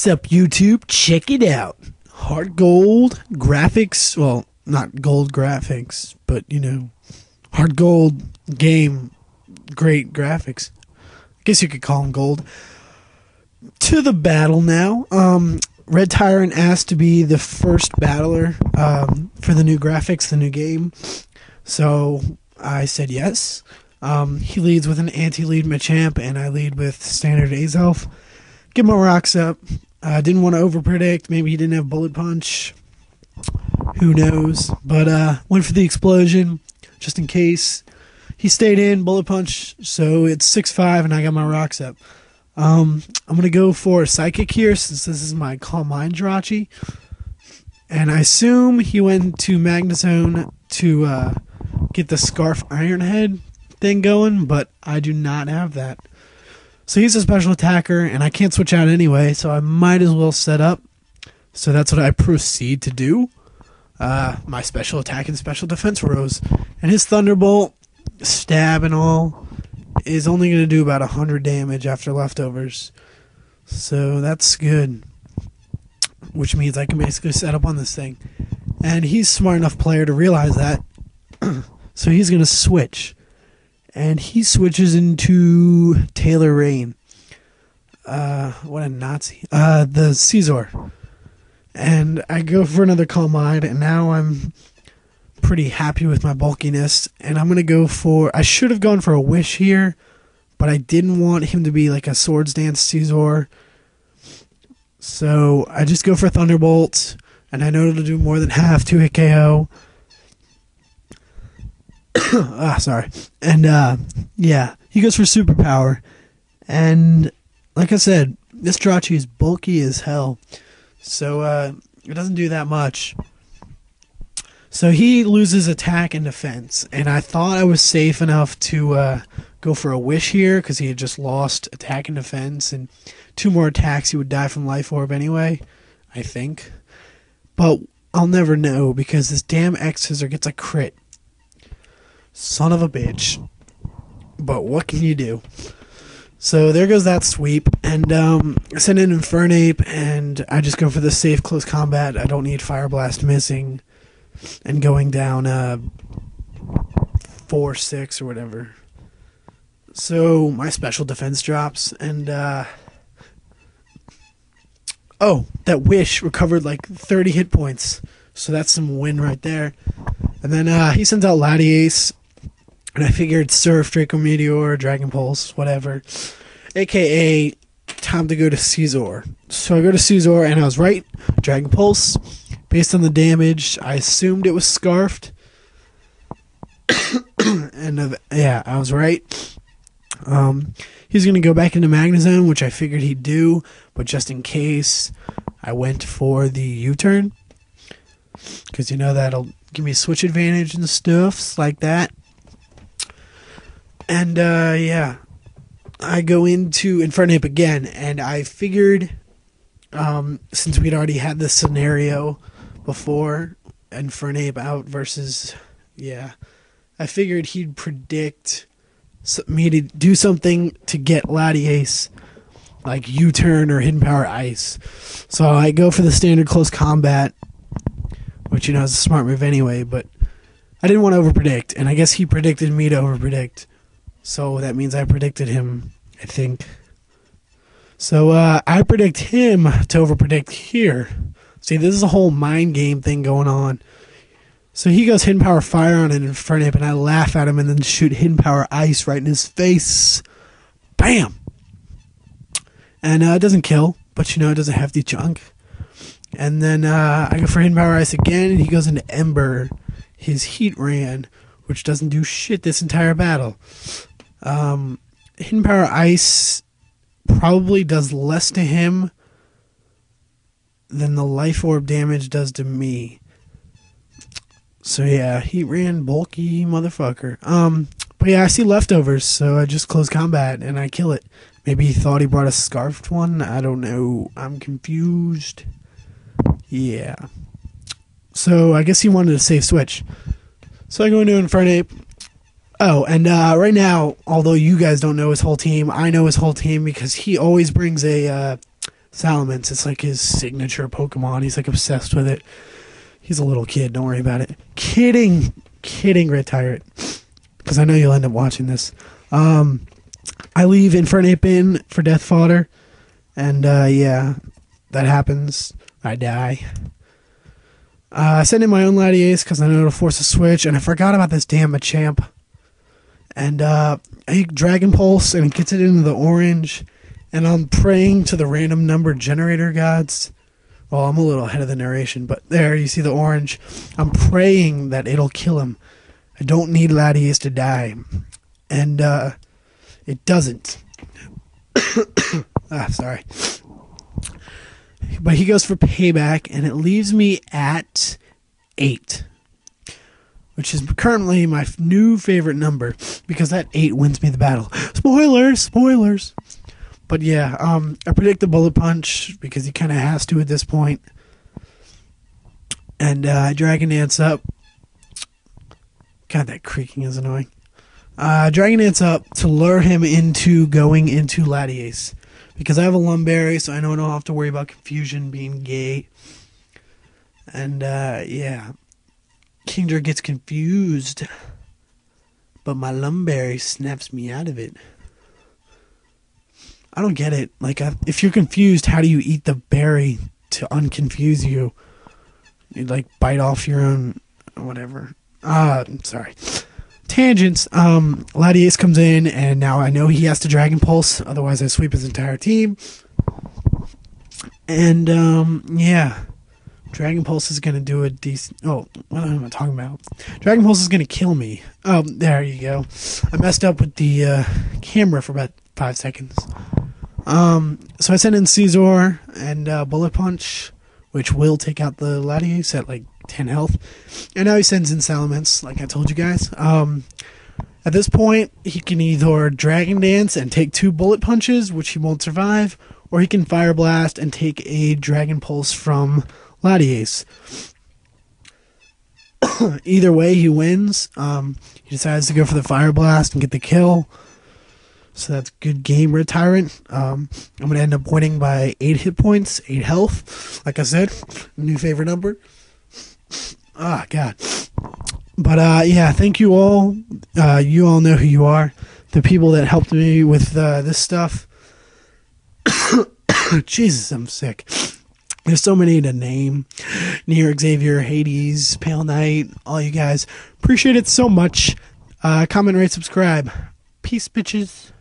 What's up, YouTube? Check it out. Hard gold graphics. Well, not gold graphics, but, you know, hard gold game. Great graphics. I guess you could call them gold. To the battle now. Redtyrant asked to be the first battler for the new graphics, the new game. So I said yes. He leads with an anti-lead Machamp, and I lead with standard Azelf. Get my rocks up. Didn't want to overpredict. Maybe he didn't have Bullet Punch. Who knows? But went for the explosion just in case. He stayed in Bullet Punch, so it's 6-5, and I got my rocks up. I'm going to go for Psychic here since this is my Calm Mind Jirachi. And I assume he went to Magnezone to get the Scarf Iron Head thing going, but I do not have that. So he's a special attacker, and I can't switch out anyway, so I might as well set up. So that's what I proceed to do. My special attack and special defense rose. And his Thunderbolt, stab and all, is only going to do about 100 damage after leftovers. So that's good. Which means I can basically set up on this thing. And he's a smart enough player to realize that. So he's going to switch. And he switches into Taylor Rain. What a Nazi. The Caesar. And I go for another Calm Mind, and now I'm pretty happy with my bulkiness. And I'm going to go for... I should have gone for a Wish here, but I didn't want him to be like a Swords Dance Caesar. So I just go for Thunderbolt, and I know it'll do more than half 2-hit KO. Sorry. And, yeah, he goes for Superpower. And, like I said, this Jirachi is bulky as hell. So, it doesn't do that much. So he loses attack and defense. And I thought I was safe enough to go for a Wish here, because he had just lost attack and defense. And 2 more attacks, he would die from Life Orb anyway, I think. But I'll never know, because this damn X-Scissor gets a crit. Son of a bitch. But what can you do? So there goes that sweep. And I send in Infernape, and I just go for the safe close combat. I don't need Fire Blast missing and going down 4-6 or whatever. So my special defense drops, and oh, that Wish recovered like 30 hit points. So that's some win right there. And then he sends out Latiace. And I figured Surf, Draco Meteor, Dragon Pulse, whatever. AKA, time to go to Caesar. So I go to Caesar, and I was right. Dragon Pulse. Based on the damage, I assumed it was Scarfed. And yeah, I was right. He's going to go back into Magnezone, which I figured he'd do. But just in case, I went for the U-turn. Because, you know, that'll give me a switch advantage and stuff like that. And, yeah, I go into Infernape again, and I figured, since we'd already had this scenario before, Infernape out versus, yeah, I figured he'd predict me to do something to get Latiace, like U-turn or Hidden Power Ice. So I go for the standard close combat, which, you know, is a smart move anyway, but I didn't want to overpredict, and I guess he predicted me to overpredict. So that means I predicted him, I think. So I predict him to overpredict here. See, this is a whole mind game thing going on. So he goes Hidden Power Fire on an Infernape, and I laugh at him and then shoot Hidden Power Ice right in his face. Bam! And it doesn't kill, but, you know, it does a hefty chunk. And then I go for Hidden Power Ice again, and he goes into Ember, his Heat Ran, which doesn't do shit this entire battle. Hidden Power Ice probably does less to him than the Life Orb damage does to me. So yeah, he ran bulky motherfucker. But yeah, I see leftovers, so I just close combat and I kill it. Maybe he thought he brought a Scarfed one. I don't know. I'm confused. Yeah. So I guess he wanted a safe switch. So I go into Infernape. Oh, and right now, although you guys don't know his whole team, I know his whole team because he always brings a Salamence. It's like his signature Pokemon. He's like obsessed with it. He's a little kid. Don't worry about it. Kidding, Redtyrant. Because I know you'll end up watching this. I leave Infernape in for Death Fodder. And, yeah, that happens. I die. I send in my own Latias because I know it'll force a switch. And I forgot about this damn Machamp. And, I Dragon Pulse, and it gets it into the orange. And I'm praying to the random number generator gods. Well, I'm a little ahead of the narration, but there, you see the orange. I'm praying that it'll kill him. I don't need Latias to die. And, it doesn't. Sorry. But he goes for payback, and it leaves me at 8. Which is currently my new favorite number, because that 8 wins me the battle. Spoilers! But yeah, I predict the Bullet Punch, because he kind of has to at this point. And I Dragon Dance up. God, that creaking is annoying. Dragon Dance up to lure him into going into Latias. Because I have a Lumberry, so I know I don't have to worry about confusion being gay. And, yeah. Kingdra gets confused. But my Lumberry snaps me out of it. I don't get it. Like, if you're confused, how do you eat the berry to unconfuse you? You like bite off your own whatever. Sorry. Tangents. Latias comes in, and now I know he has to Dragon Pulse, otherwise I sweep his entire team. And yeah. Dragon Pulse is gonna do a decent what am I talking about? Dragon Pulse is gonna kill me. Oh, there you go. I messed up with the camera for about 5 seconds. So I sent in Caesar and Bullet Punch, which will take out the Latias at like 10 health. And now he sends in Salamence, like I told you guys. At this point, he can either Dragon Dance and take 2 Bullet Punches, which he won't survive, or he can Fire Blast and take a Dragon Pulse from Latias. Either way, he wins. He decides to go for the Fire Blast and get the kill. So that's good game, Redtyrant. I'm going to end up winning by 8 hit points, 8 health. Like I said, new favorite number. God. But, yeah, thank you all. You all know who you are. The people that helped me with this stuff. Jesus, I'm sick. There's so many to name. Nier, Xavier, Hades, Palenight, all you guys. Appreciate it so much. Comment, rate, subscribe. Peace, bitches.